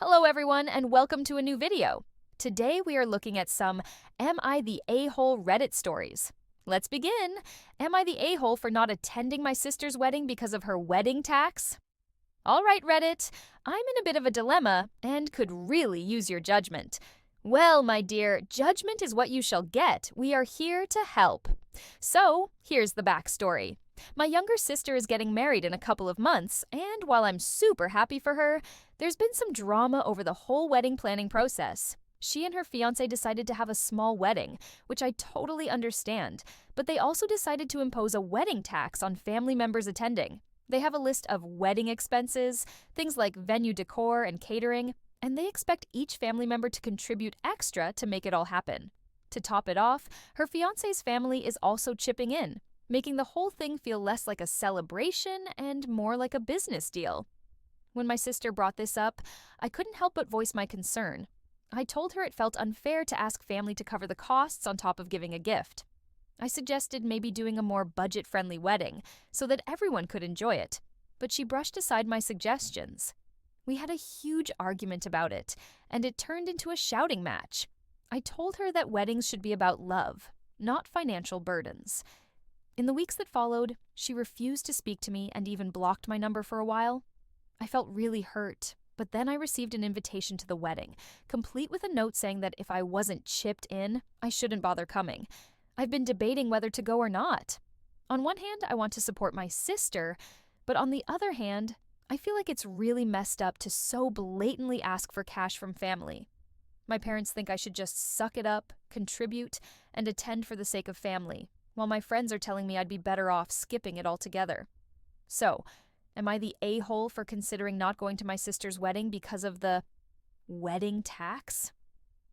Hello everyone and welcome to a new video. Today we are looking at some Am I the A-hole Reddit stories. Let's begin. Am I the a-hole for not attending my sister's wedding because of her wedding tax? Alright Reddit, I'm in a bit of a dilemma and could really use your judgment. Well, my dear, judgment is what you shall get. We are here to help. So, here's the backstory. My younger sister is getting married in a couple of months, and while I'm super happy for her, there's been some drama over the whole wedding planning process. She and her fiancé decided to have a small wedding, which I totally understand, but they also decided to impose a wedding tax on family members attending. They have a list of wedding expenses, things like venue decor and catering, and they expect each family member to contribute extra to make it all happen. To top it off, her fiancé's family is also chipping in, making the whole thing feel less like a celebration and more like a business deal. When my sister brought this up, I couldn't help but voice my concern. I told her it felt unfair to ask family to cover the costs on top of giving a gift. I suggested maybe doing a more budget-friendly wedding so that everyone could enjoy it, but she brushed aside my suggestions. We had a huge argument about it, and it turned into a shouting match. I told her that weddings should be about love, not financial burdens. In the weeks that followed, she refused to speak to me and even blocked my number for a while. I felt really hurt, but then I received an invitation to the wedding, complete with a note saying that if I wasn't chipped in, I shouldn't bother coming. I've been debating whether to go or not. On one hand, I want to support my sister, but on the other hand, I feel like it's really messed up to so blatantly ask for cash from family. My parents think I should just suck it up, contribute, and attend for the sake of family, while my friends are telling me I'd be better off skipping it altogether. So, am I the a-hole for considering not going to my sister's wedding because of the wedding tax?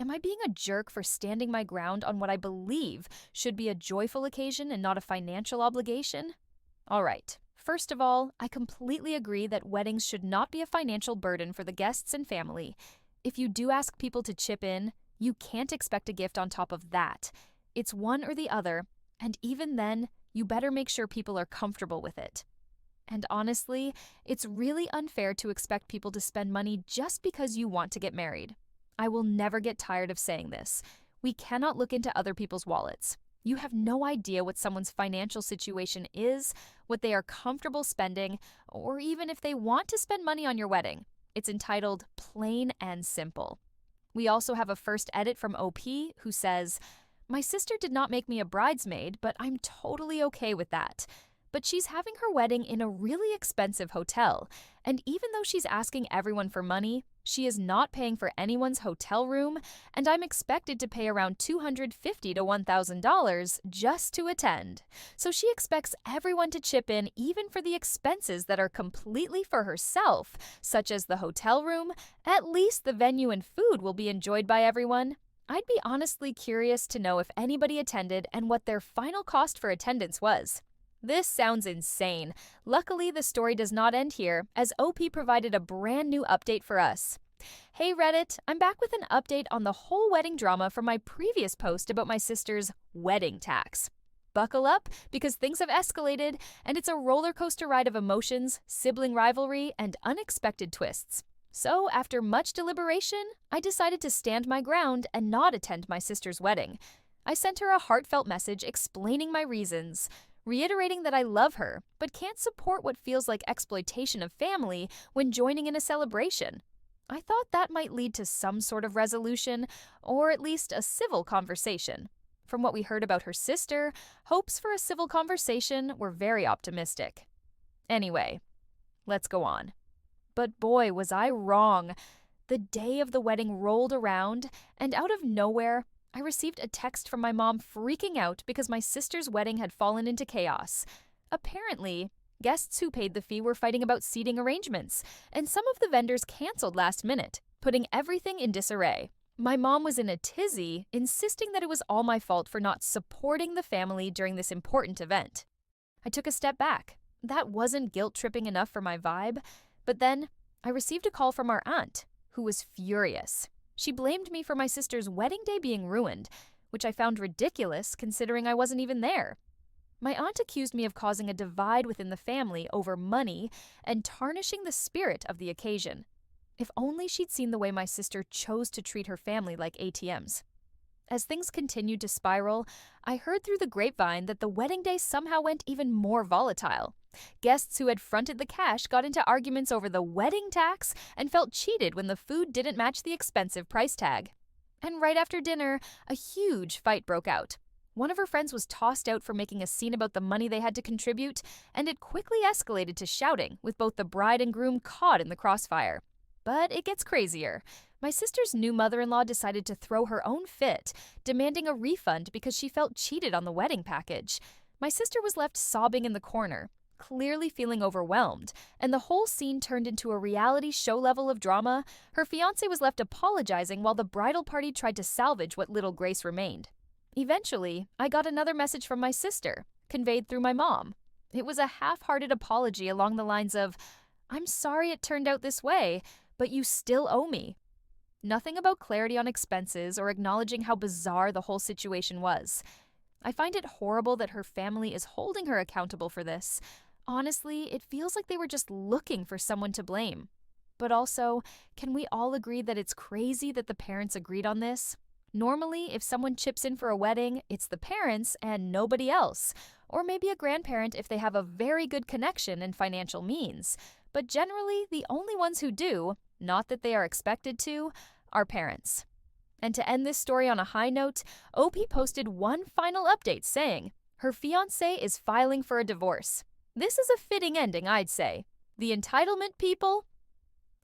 Am I being a jerk for standing my ground on what I believe should be a joyful occasion and not a financial obligation? All right. First of all, I completely agree that weddings should not be a financial burden for the guests and family. If you do ask people to chip in, you can't expect a gift on top of that. It's one or the other, and even then, you better make sure people are comfortable with it. And honestly, it's really unfair to expect people to spend money just because you want to get married. I will never get tired of saying this. We cannot look into other people's wallets. You have no idea what someone's financial situation is, what they are comfortable spending, or even if they want to spend money on your wedding. It's entitled Plain and Simple. We also have a first edit from OP who says, "My sister did not make me a bridesmaid, but I'm totally okay with that. But she's having her wedding in a really expensive hotel, and even though she's asking everyone for money, she is not paying for anyone's hotel room, and I'm expected to pay around $250 to $1,000 just to attend. So she expects everyone to chip in even for the expenses that are completely for herself, such as the hotel room. At least the venue and food will be enjoyed by everyone." I'd be honestly curious to know if anybody attended and what their final cost for attendance was. This sounds insane. Luckily, the story does not end here, as OP provided a brand new update for us. Hey Reddit, I'm back with an update on the whole wedding drama from my previous post about my sister's wedding tax. Buckle up, because things have escalated, and it's a roller coaster ride of emotions, sibling rivalry, and unexpected twists. So, after much deliberation, I decided to stand my ground and not attend my sister's wedding. I sent her a heartfelt message explaining my reasons, reiterating that I love her, but can't support what feels like exploitation of family when joining in a celebration. I thought that might lead to some sort of resolution, or at least a civil conversation. From what we heard about her sister, hopes for a civil conversation were very optimistic. Anyway, let's go on. But boy, was I wrong. The day of the wedding rolled around, and out of nowhere, I received a text from my mom freaking out because my sister's wedding had fallen into chaos. Apparently, guests who paid the fee were fighting about seating arrangements, and some of the vendors canceled last minute, putting everything in disarray. My mom was in a tizzy, insisting that it was all my fault for not supporting the family during this important event. I took a step back. That wasn't guilt-tripping enough for my vibe, but then I received a call from our aunt, who was furious. She blamed me for my sister's wedding day being ruined, which I found ridiculous considering I wasn't even there. My aunt accused me of causing a divide within the family over money and tarnishing the spirit of the occasion. If only she'd seen the way my sister chose to treat her family like ATMs. As things continued to spiral, I heard through the grapevine that the wedding day somehow went even more volatile. Guests who had fronted the cash got into arguments over the wedding tax and felt cheated when the food didn't match the expensive price tag. And right after dinner, a huge fight broke out. One of her friends was tossed out for making a scene about the money they had to contribute, and it quickly escalated to shouting, with both the bride and groom caught in the crossfire. But it gets crazier. My sister's new mother-in-law decided to throw her own fit, demanding a refund because she felt cheated on the wedding package. My sister was left sobbing in the corner, clearly feeling overwhelmed, and the whole scene turned into a reality show level of drama. Her fiancé was left apologizing while the bridal party tried to salvage what little grace remained. Eventually, I got another message from my sister, conveyed through my mom. It was a half-hearted apology along the lines of, "I'm sorry it turned out this way, but you still owe me." Nothing about clarity on expenses or acknowledging how bizarre the whole situation was. I find it horrible that her family is holding her accountable for this. Honestly, it feels like they were just looking for someone to blame. But also, can we all agree that it's crazy that the parents agreed on this? Normally, if someone chips in for a wedding, it's the parents and nobody else, or maybe a grandparent if they have a very good connection and financial means. But generally, the only ones who do, not that they are expected to, are parents. And to end this story on a high note, OP posted one final update saying, her fiancé is filing for a divorce. This is a fitting ending, I'd say. The entitlement people?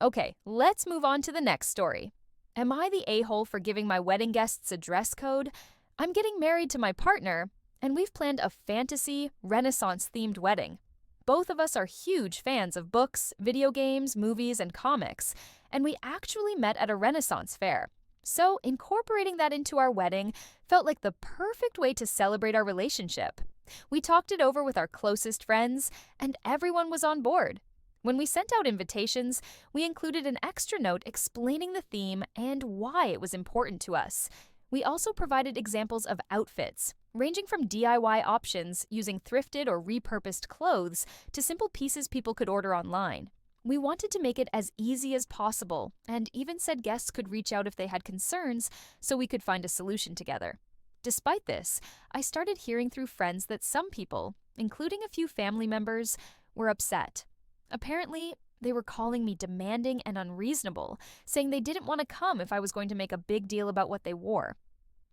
Okay, let's move on to the next story. Am I the a-hole for giving my wedding guests a dress code? I'm getting married to my partner, and we've planned a fantasy, Renaissance-themed wedding. Both of us are huge fans of books, video games, movies, and comics, and we actually met at a Renaissance fair. So incorporating that into our wedding felt like the perfect way to celebrate our relationship. We talked it over with our closest friends, and everyone was on board. When we sent out invitations, we included an extra note explaining the theme and why it was important to us. We also provided examples of outfits, ranging from DIY options using thrifted or repurposed clothes to simple pieces people could order online. We wanted to make it as easy as possible, and even said guests could reach out if they had concerns so we could find a solution together. Despite this, I started hearing through friends that some people, including a few family members, were upset. Apparently, they were calling me demanding and unreasonable, saying they didn't want to come if I was going to make a big deal about what they wore.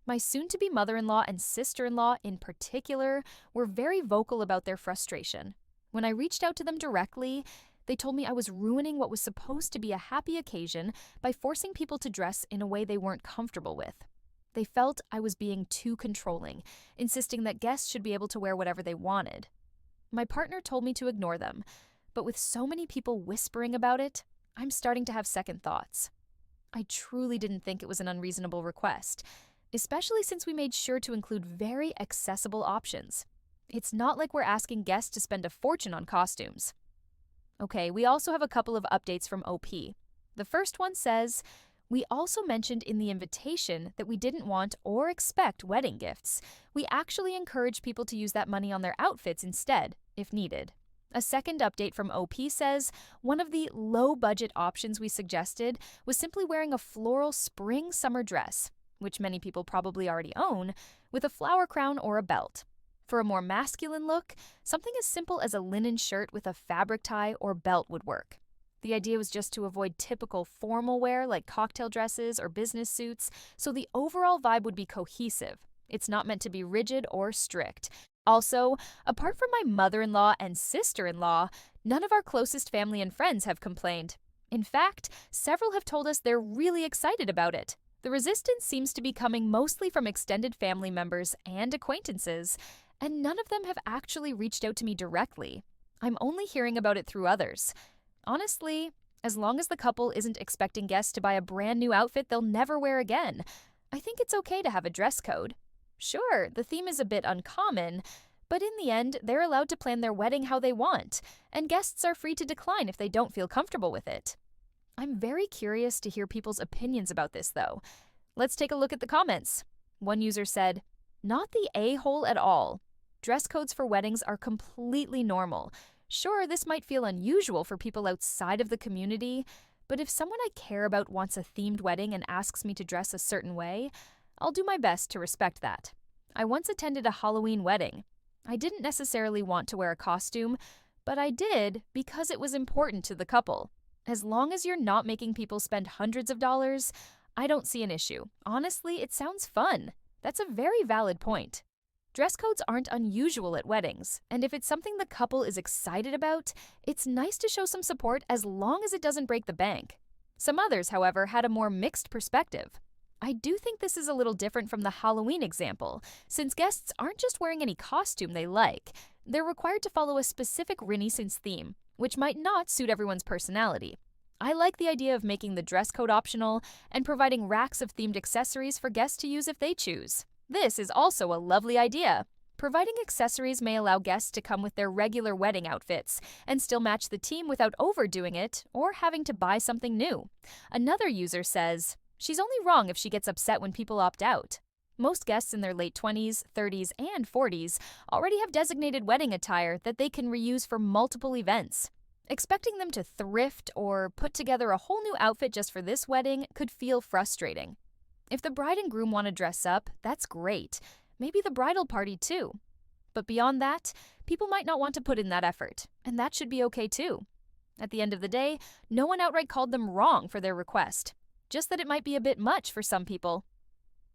My soon-to-be mother-in-law and sister-in-law in particular were very vocal about their frustration. When I reached out to them directly, they told me I was ruining what was supposed to be a happy occasion by forcing people to dress in a way they weren't comfortable with. They felt I was being too controlling, insisting that guests should be able to wear whatever they wanted. My partner told me to ignore them, but with so many people whispering about it, I'm starting to have second thoughts. I truly didn't think it was an unreasonable request, especially since we made sure to include very accessible options. It's not like we're asking guests to spend a fortune on costumes. Okay, we also have a couple of updates from OP. The first one says, we also mentioned in the invitation that we didn't want or expect wedding gifts. We actually encourage people to use that money on their outfits instead, if needed. A second update from OP says, one of the low-budget options we suggested was simply wearing a floral spring-summer dress, which many people probably already own, with a flower crown or a belt. For a more masculine look, something as simple as a linen shirt with a fabric tie or belt would work. The idea was just to avoid typical formal wear like cocktail dresses or business suits, so the overall vibe would be cohesive. It's not meant to be rigid or strict. Also, apart from my mother-in-law and sister-in-law, none of our closest family and friends have complained. In fact, several have told us they're really excited about it. The resistance seems to be coming mostly from extended family members and acquaintances, and none of them have actually reached out to me directly. I'm only hearing about it through others. Honestly, as long as the couple isn't expecting guests to buy a brand new outfit they'll never wear again, I think it's okay to have a dress code. Sure, the theme is a bit uncommon, but in the end, they're allowed to plan their wedding how they want, and guests are free to decline if they don't feel comfortable with it. I'm very curious to hear people's opinions about this, though. Let's take a look at the comments. One user said, "Not the a-hole at all. Dress codes for weddings are completely normal. Sure, this might feel unusual for people outside of the community, But if someone I care about wants a themed wedding and asks me to dress a certain way, I'll do my best to respect that. I once attended a Halloween wedding. I didn't necessarily want to wear a costume, but I did because it was important to the couple. As long as you're not making people spend hundreds of dollars, I don't see an issue. Honestly, it sounds fun. That's a very valid point. Dress codes aren't unusual at weddings, and if it's something the couple is excited about, it's nice to show some support as long as it doesn't break the bank. Some others, however, had a more mixed perspective. I do think this is a little different from the Halloween example, since guests aren't just wearing any costume they like. They're required to follow a specific Renaissance theme, which might not suit everyone's personality. I like the idea of making the dress code optional and providing racks of themed accessories for guests to use if they choose. This is also a lovely idea. Providing accessories may allow guests to come with their regular wedding outfits and still match the theme without overdoing it or having to buy something new. Another user says, "She's only wrong if she gets upset when people opt out." Most guests in their late 20s, 30s, and 40s already have designated wedding attire that they can reuse for multiple events. Expecting them to thrift or put together a whole new outfit just for this wedding could feel frustrating. If the bride and groom want to dress up, that's great. Maybe the bridal party too. But beyond that, people might not want to put in that effort, and that should be okay too. At the end of the day, no one outright called them wrong for their request, just that it might be a bit much for some people.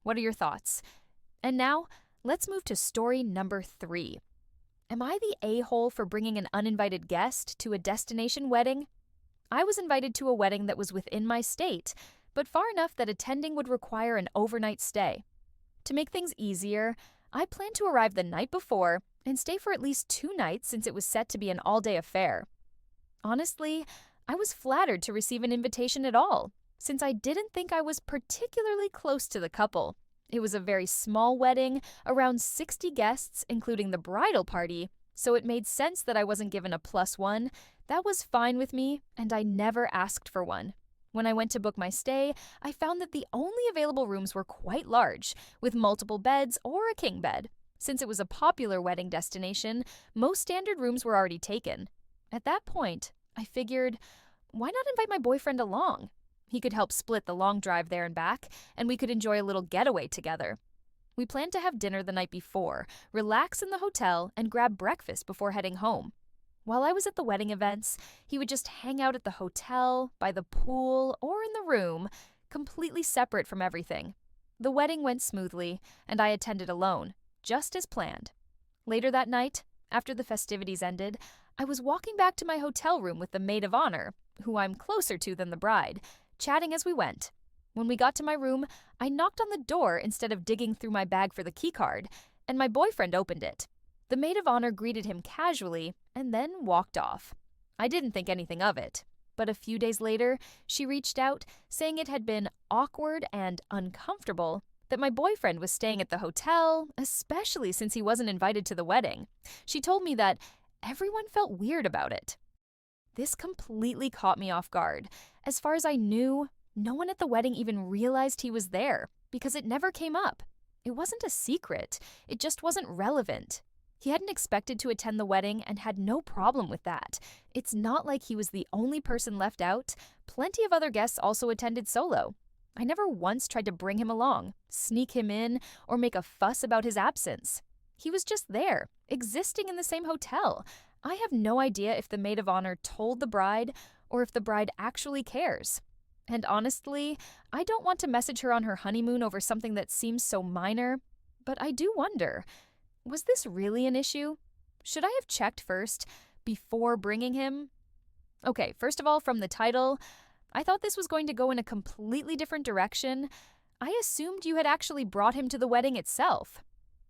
What are your thoughts? And now, let's move to story number 3. Am I the a-hole for bringing an uninvited guest to a destination wedding? I was invited to a wedding that was within my state, but far enough that attending would require an overnight stay. To make things easier, I planned to arrive the night before and stay for at least 2 nights since it was set to be an all-day affair. Honestly, I was flattered to receive an invitation at all, since I didn't think I was particularly close to the couple. It was a very small wedding, around 60 guests, including the bridal party, so it made sense that I wasn't given a +1. That was fine with me, and I never asked for one. When I went to book my stay, I found that the only available rooms were quite large, with multiple beds or a king bed. Since it was a popular wedding destination, most standard rooms were already taken. At that point, I figured, why not invite my boyfriend along? He could help split the long drive there and back, and we could enjoy a little getaway together. We planned to have dinner the night before, relax in the hotel, and grab breakfast before heading home. While I was at the wedding events, he would just hang out at the hotel, by the pool, or in the room, completely separate from everything. The wedding went smoothly, and I attended alone, just as planned. Later that night, after the festivities ended, I was walking back to my hotel room with the maid of honor, who I'm closer to than the bride, chatting as we went. When we got to my room, I knocked on the door instead of digging through my bag for the keycard, and my boyfriend opened it. The maid of honor greeted him casually and then walked off. I didn't think anything of it, but a few days later, she reached out saying it had been awkward and uncomfortable that my boyfriend was staying at the hotel, especially since he wasn't invited to the wedding. She told me that everyone felt weird about it. This completely caught me off guard. As far as I knew, no one at the wedding even realized he was there because it never came up. It wasn't a secret, it just wasn't relevant. He hadn't expected to attend the wedding and had no problem with that. It's not like he was the only person left out. Plenty of other guests also attended solo. I never once tried to bring him along, sneak him in, or make a fuss about his absence. He was just there, existing in the same hotel. I have no idea if the maid of honor told the bride or if the bride actually cares. And honestly, I don't want to message her on her honeymoon over something that seems so minor, but I do wonder, was this really an issue? Should I have checked first before bringing him? Okay, first of all, from the title, I thought this was going to go in a completely different direction. I assumed you had actually brought him to the wedding itself.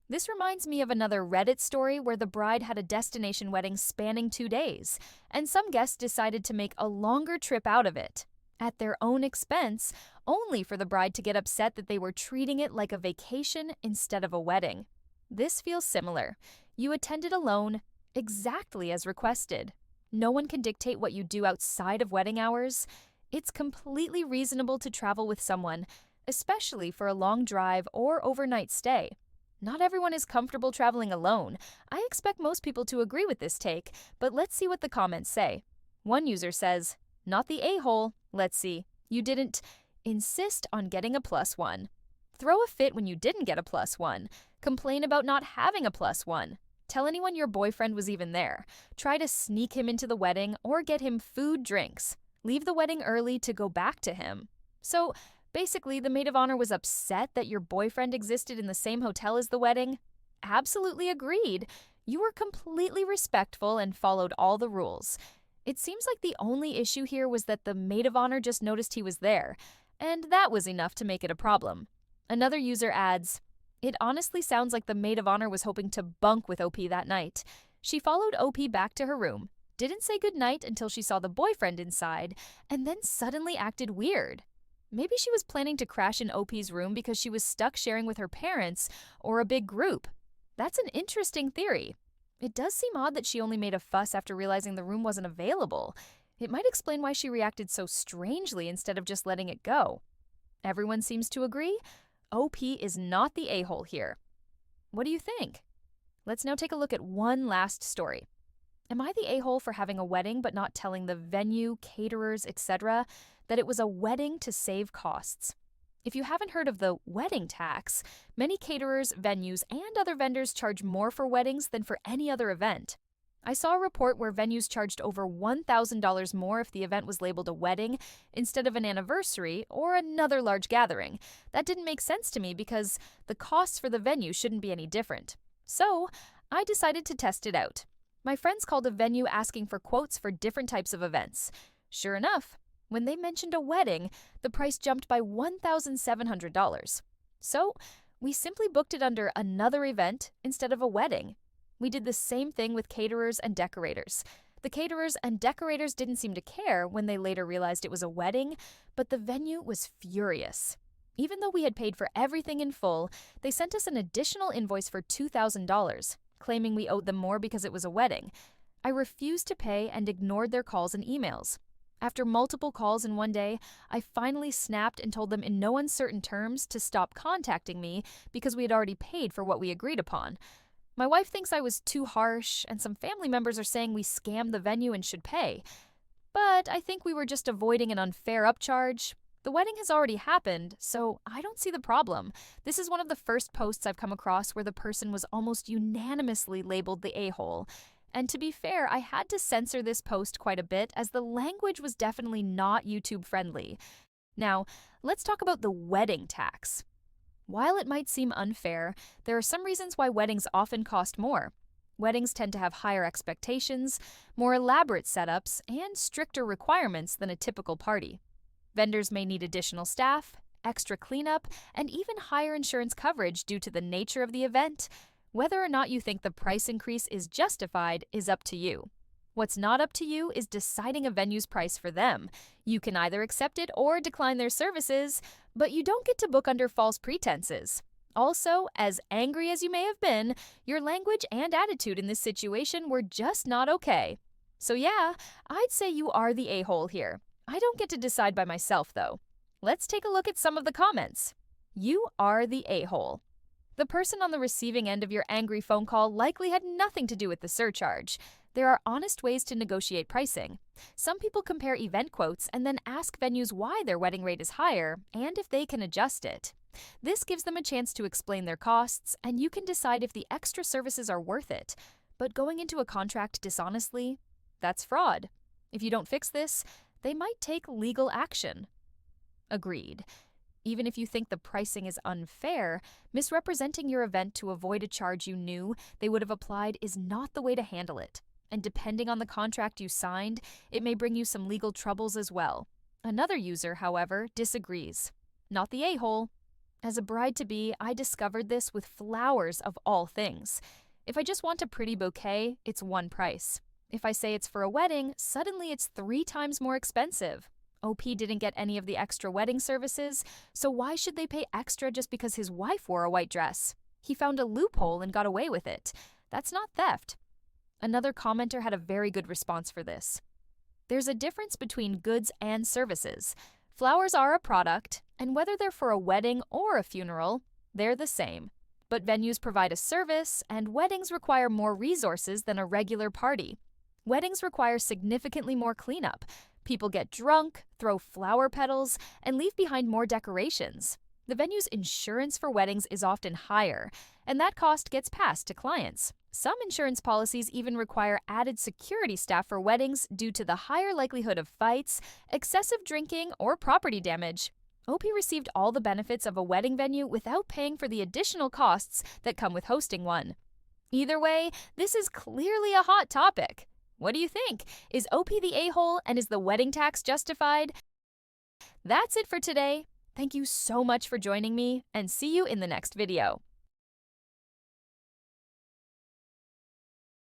This reminds me of another Reddit story where the bride had a destination wedding spanning 2 days, and some guests decided to make a longer trip out of it, at their own expense, only for the bride to get upset that they were treating it like a vacation instead of a wedding. This feels similar. You attended alone, exactly as requested. No one can dictate what you do outside of wedding hours. It's completely reasonable to travel with someone, especially for a long drive or overnight stay. Not everyone is comfortable traveling alone. I expect most people to agree with this take, but let's see what the comments say. One user says, Not the a-hole. Let's see. You didn't insist on getting a +1. Throw a fit when you didn't get a +1. Complain about not having a +1. Tell anyone your boyfriend was even there. Try to sneak him into the wedding or get him food, drinks. Leave the wedding early to go back to him. So, basically, the maid of honor was upset that your boyfriend existed in the same hotel as the wedding? Absolutely agreed. You were completely respectful and followed all the rules. It seems like the only issue here was that the maid of honor just noticed he was there, and that was enough to make it a problem. Another user adds, "It honestly sounds like the maid of honor was hoping to bunk with OP that night. She followed OP back to her room, didn't say goodnight until she saw the boyfriend inside, and then suddenly acted weird. Maybe she was planning to crash in OP's room because she was stuck sharing with her parents or a big group. That's an interesting theory. It does seem odd that she only made a fuss after realizing the room wasn't available. It might explain why she reacted so strangely instead of just letting it go." Everyone seems to agree. OP is not the a-hole here. What do you think? Let's now take a look at one last story. Am I the a-hole for having a wedding but not telling the venue, caterers, etc. that it was a wedding to save costs? If you haven't heard of the wedding tax, many caterers, venues, and other vendors charge more for weddings than for any other event. I saw a report where venues charged over $1,000 more if the event was labeled a wedding instead of an anniversary or another large gathering. That didn't make sense to me because the costs for the venue shouldn't be any different. So, I decided to test it out. My friends called a venue asking for quotes for different types of events. Sure enough, when they mentioned a wedding, the price jumped by $1,700. So, we simply booked it under another event instead of a wedding. We did the same thing with caterers and decorators. The caterers and decorators didn't seem to care when they later realized it was a wedding, but the venue was furious. Even though we had paid for everything in full, they sent us an additional invoice for $2,000, claiming we owed them more because it was a wedding. I refused to pay and ignored their calls and emails. After multiple calls in one day, I finally snapped and told them in no uncertain terms to stop contacting me because we had already paid for what we agreed upon. My wife thinks I was too harsh, and some family members are saying we scammed the venue and should pay. But I think we were just avoiding an unfair upcharge. The wedding has already happened, so I don't see the problem. This is one of the first posts I've come across where the person was almost unanimously labeled the a-hole. And to be fair, I had to censor this post quite a bit as the language was definitely not YouTube friendly. Now, let's talk about the wedding tax. While it might seem unfair, there are some reasons why weddings often cost more. Weddings tend to have higher expectations, more elaborate setups, and stricter requirements than a typical party. Vendors may need additional staff, extra cleanup, and even higher insurance coverage due to the nature of the event. Whether or not you think the price increase is justified is up to you. What's not up to you is deciding a venue's price for them. You can either accept it or decline their services, but you don't get to book under false pretenses. Also, as angry as you may have been, your language and attitude in this situation were just not okay. So yeah, I'd say you are the a-hole here. I don't get to decide by myself, though. Let's take a look at some of the comments. You are the a-hole. The person on the receiving end of your angry phone call likely had nothing to do with the surcharge. There are honest ways to negotiate pricing. Some people compare event quotes and then ask venues why their wedding rate is higher and if they can adjust it. This gives them a chance to explain their costs, and you can decide if the extra services are worth it. But going into a contract dishonestly, that's fraud. If you don't fix this, they might take legal action. Agreed. Even if you think the pricing is unfair, misrepresenting your event to avoid a charge you knew they would have applied is not the way to handle it. And depending on the contract you signed, it may bring you some legal troubles as well. Another user, however, disagrees. Not the a-hole. As a bride-to-be, I discovered this with flowers of all things. If I just want a pretty bouquet, it's one price. If I say it's for a wedding, suddenly it's 3 times more expensive. OP didn't get any of the extra wedding services, so why should they pay extra just because his wife wore a white dress? He found a loophole and got away with it. That's not theft. Another commenter had a very good response for this. There's a difference between goods and services. Flowers are a product, and whether they're for a wedding or a funeral, they're the same. But venues provide a service, and weddings require more resources than a regular party. Weddings require significantly more cleanup. People get drunk, throw flower petals, and leave behind more decorations. The venue's insurance for weddings is often higher, and that cost gets passed to clients. Some insurance policies even require added security staff for weddings due to the higher likelihood of fights, excessive drinking, or property damage. OP received all the benefits of a wedding venue without paying for the additional costs that come with hosting one. Either way, this is clearly a hot topic. What do you think? Is OP the a-hole, and is the wedding tax justified? That's it for today. Thank you so much for joining me, and see you in the next video.